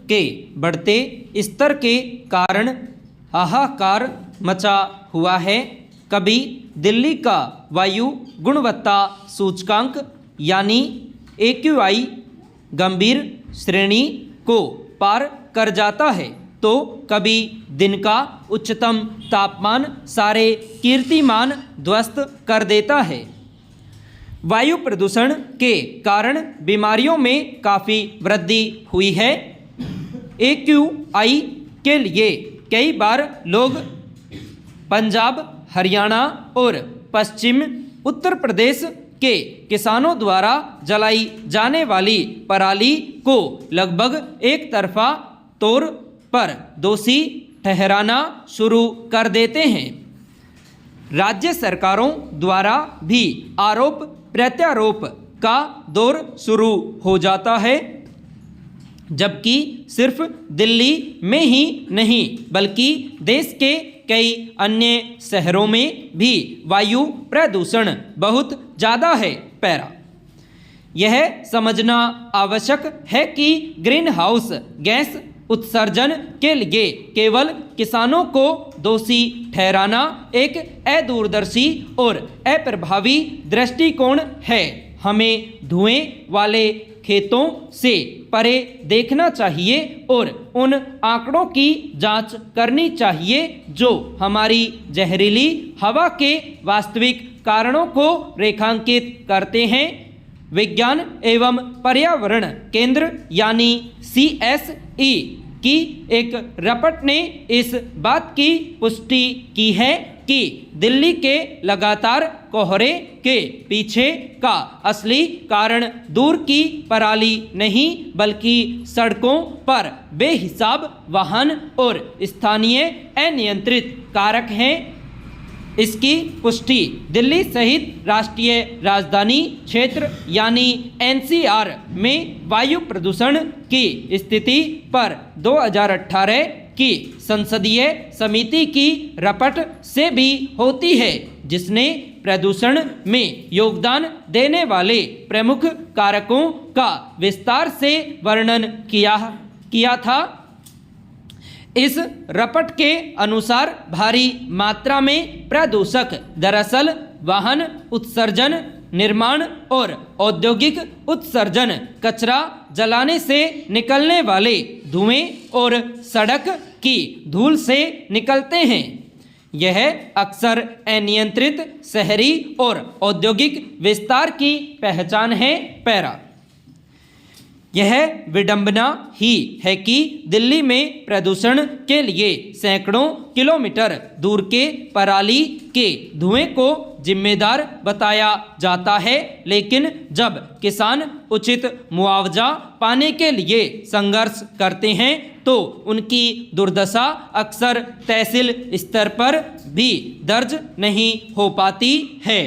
के बढ़ते स्तर के कारण हाहाकार मचा हुआ है। कभी दिल्ली का वायु गुणवत्ता सूचकांक यानी AQI गंभीर श्रेणी को पार कर जाता है, तो कभी दिन का उच्चतम तापमान सारे कीर्तिमान ध्वस्त कर देता है। वायु प्रदूषण के कारण बीमारियों में काफ़ी वृद्धि हुई है। AQI के लिए कई बार लोग पंजाब, हरियाणा और पश्चिम उत्तर प्रदेश के किसानों द्वारा जलाई जाने वाली पराली को लगभग एक तरफा तौर पर दोषी ठहराना शुरू कर देते हैं। राज्य सरकारों द्वारा भी आरोप प्रत्यारोप का दौर शुरू हो जाता है, जबकि सिर्फ दिल्ली में ही नहीं बल्कि देश के कई अन्य शहरों में भी वायु प्रदूषण बहुत ज़्यादा है। पैरा यह समझना आवश्यक है कि ग्रीन हाउस गैस उत्सर्जन के लिए केवल किसानों को दोषी ठहराना एक अदूरदर्शी और अप्रभावी दृष्टिकोण है। हमें धुएं वाले खेतों से परे देखना चाहिए और उन आंकड़ों की जांच करनी चाहिए जो हमारी जहरीली हवा के वास्तविक कारणों को रेखांकित करते हैं। विज्ञान एवं पर्यावरण केंद्र यानी CSE की एक रिपोर्ट ने इस बात की पुष्टि की है कि दिल्ली के लगातार कोहरे के पीछे का असली कारण दूर की पराली नहीं बल्कि सड़कों पर बेहिसाब वाहन और स्थानीय अनियंत्रित कारक हैं। इसकी पुष्टि दिल्ली सहित राष्ट्रीय राजधानी क्षेत्र यानी NCR में वायु प्रदूषण की स्थिति पर 2018 की संसदीय समिति की रिपोर्ट से भी होती है, जिसने प्रदूषण में योगदान देने वाले प्रमुख कारकों का विस्तार से वर्णन किया था। इस रिपोर्ट के अनुसार भारी मात्रा में प्रदूषक दरअसल वाहन उत्सर्जन, निर्माण और औद्योगिक उत्सर्जन, कचरा जलाने से निकलने वाले धुएं और सड़क की धूल से निकलते हैं। यह अक्सर अनियंत्रित शहरी और औद्योगिक विस्तार की पहचान है। पैरा यह विडंबना ही है कि दिल्ली में प्रदूषण के लिए सैकड़ों किलोमीटर दूर के पराली के धुएं को जिम्मेदार बताया जाता है, लेकिन जब किसान उचित मुआवजा पाने के लिए संघर्ष करते हैं तो उनकी दुर्दशा अक्सर तहसील स्तर पर भी दर्ज नहीं हो पाती है।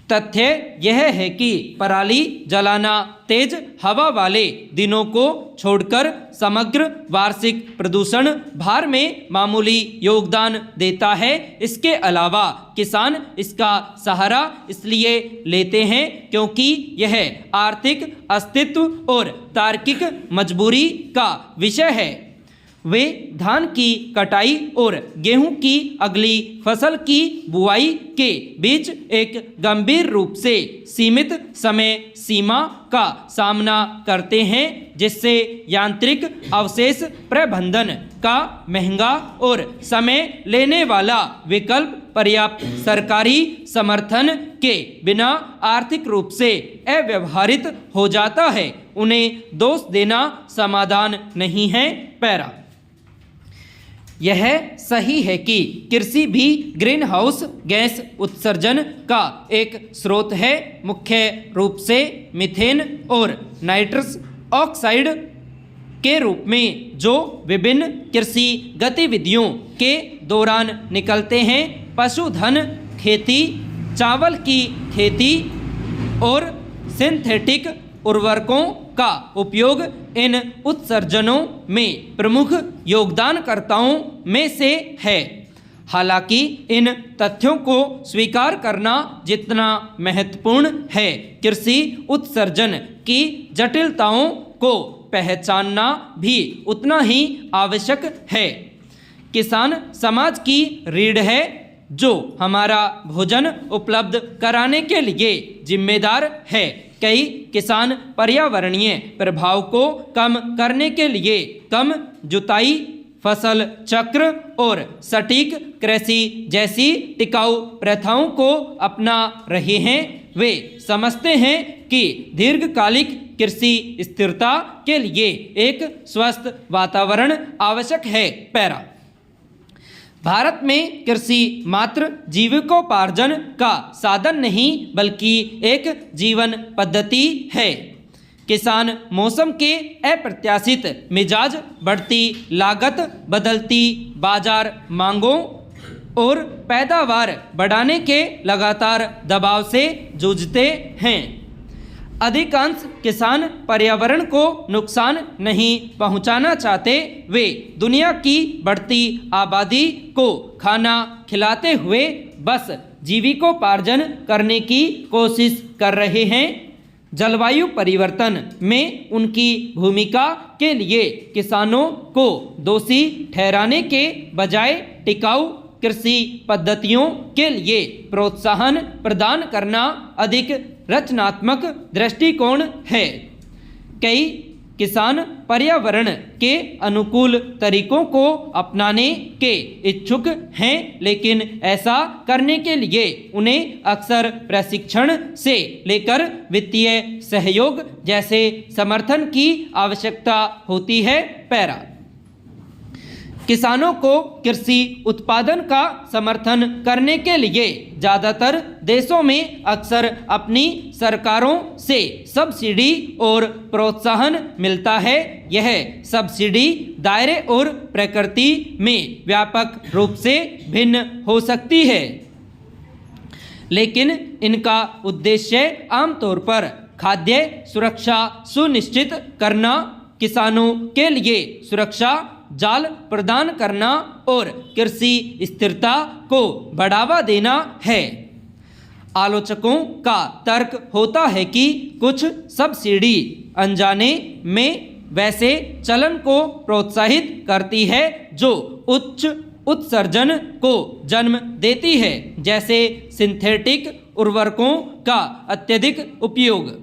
तथ्य यह है कि पराली जलाना तेज हवा वाले दिनों को छोड़कर समग्र वार्षिक प्रदूषण भार में मामूली योगदान देता है। इसके अलावा किसान इसका सहारा इसलिए लेते हैं क्योंकि यह आर्थिक अस्तित्व और तार्किक मजबूरी का विषय है। वे धान की कटाई और गेहूं की अगली फसल की बुआई के बीच एक गंभीर रूप से सीमित समय सीमा का सामना करते हैं, जिससे यांत्रिक अवशेष प्रबंधन का महंगा और समय लेने वाला विकल्प पर्याप्त सरकारी समर्थन के बिना आर्थिक रूप से अव्यवहारित हो जाता है। उन्हें दोष देना समाधान नहीं है। पैरा यह सही है कि कृषि भी ग्रीन हाउस गैस उत्सर्जन का एक स्रोत है, मुख्य रूप से मीथेन और नाइट्रस ऑक्साइड के रूप में, जो विभिन्न कृषि गतिविधियों के दौरान निकलते हैं। पशुधन खेती, चावल की खेती और सिंथेटिक उर्वरकों का उपयोग इन उत्सर्जनों में प्रमुख योगदानकर्ताओं में से है। हालांकि इन तथ्यों को स्वीकार करना जितना महत्वपूर्ण है, कृषि उत्सर्जन की जटिलताओं को पहचानना भी उतना ही आवश्यक है। किसान समाज की रीढ़ है जो हमारा भोजन उपलब्ध कराने के लिए जिम्मेदार है। कई किसान पर्यावरणीय प्रभाव को कम करने के लिए कम जुताई, फसल चक्र और सटीक कृषि जैसी टिकाऊ प्रथाओं को अपना रहे हैं। वे समझते हैं कि दीर्घकालिक कृषि स्थिरता के लिए एक स्वस्थ वातावरण आवश्यक है। पैरा भारत में कृषि मात्र जीविकोपार्जन का साधन नहीं बल्कि एक जीवन पद्धति है। किसान मौसम के अप्रत्याशित मिजाज, बढ़ती लागत, बदलती बाजार मांगों और पैदावार बढ़ाने के लगातार दबाव से जूझते हैं। अधिकांश किसान पर्यावरण को नुकसान नहीं पहुंचाना चाहते। वे दुनिया की बढ़ती आबादी को खाना खिलाते हुए बस जीविकोपार्जन करने की कोशिश कर रहे हैं। जलवायु परिवर्तन में उनकी भूमिका के लिए किसानों को दोषी ठहराने के बजाय टिकाऊ कृषि पद्धतियों के लिए प्रोत्साहन प्रदान करना अधिक रचनात्मक दृष्टिकोण है। कई किसान पर्यावरण के अनुकूल तरीकों को अपनाने के इच्छुक हैं, लेकिन ऐसा करने के लिए उन्हें अक्सर प्रशिक्षण से लेकर वित्तीय सहयोग जैसे समर्थन की आवश्यकता होती है। पैरा किसानों को कृषि उत्पादन का समर्थन करने के लिए ज़्यादातर देशों में अक्सर अपनी सरकारों से सब्सिडी और प्रोत्साहन मिलता है। यह सब्सिडी दायरे और प्रकृति में व्यापक रूप से भिन्न हो सकती है, लेकिन इनका उद्देश्य आमतौर पर खाद्य सुरक्षा सुनिश्चित करना, किसानों के लिए सुरक्षा जाल प्रदान करना और कृषि स्थिरता को बढ़ावा देना है। आलोचकों का तर्क होता है कि कुछ सब्सिडी अनजाने में वैसे चलन को प्रोत्साहित करती है जो उच्च उत्सर्जन को जन्म देती है, जैसे सिंथेटिक उर्वरकों का अत्यधिक उपयोग।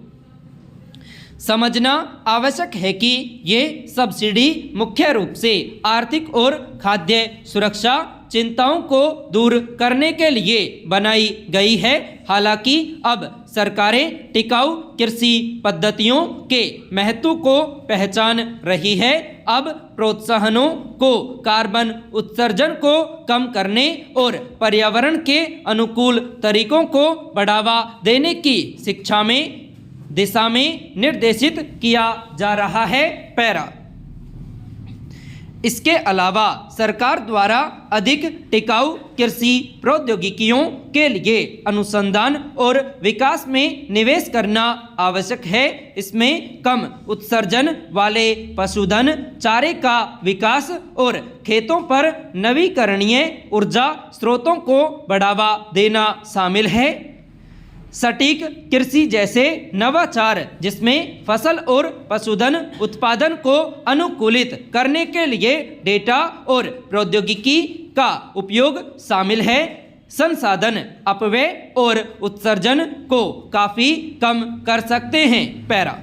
समझना आवश्यक है कि ये सब्सिडी मुख्य रूप से आर्थिक और खाद्य सुरक्षा चिंताओं को दूर करने के लिए बनाई गई है। हालांकि अब सरकारें टिकाऊ कृषि पद्धतियों के महत्व को पहचान रही है। अब प्रोत्साहनों को कार्बन उत्सर्जन को कम करने और पर्यावरण के अनुकूल तरीकों को बढ़ावा देने की दिशा में निर्देशित किया जा रहा है। पैरा इसके अलावा सरकार द्वारा अधिक टिकाऊ कृषि प्रौद्योगिकियों के लिए अनुसंधान और विकास में निवेश करना आवश्यक है। इसमें कम उत्सर्जन वाले पशुधन चारे का विकास और खेतों पर नवीकरणीय ऊर्जा स्रोतों को बढ़ावा देना शामिल है। सटीक कृषि जैसे नवाचार जिसमें फसल और पशुधन उत्पादन को अनुकूलित करने के लिए डेटा और प्रौद्योगिकी का उपयोग शामिल है, संसाधन अपव्यय और उत्सर्जन को काफ़ी कम कर सकते हैं। पैरा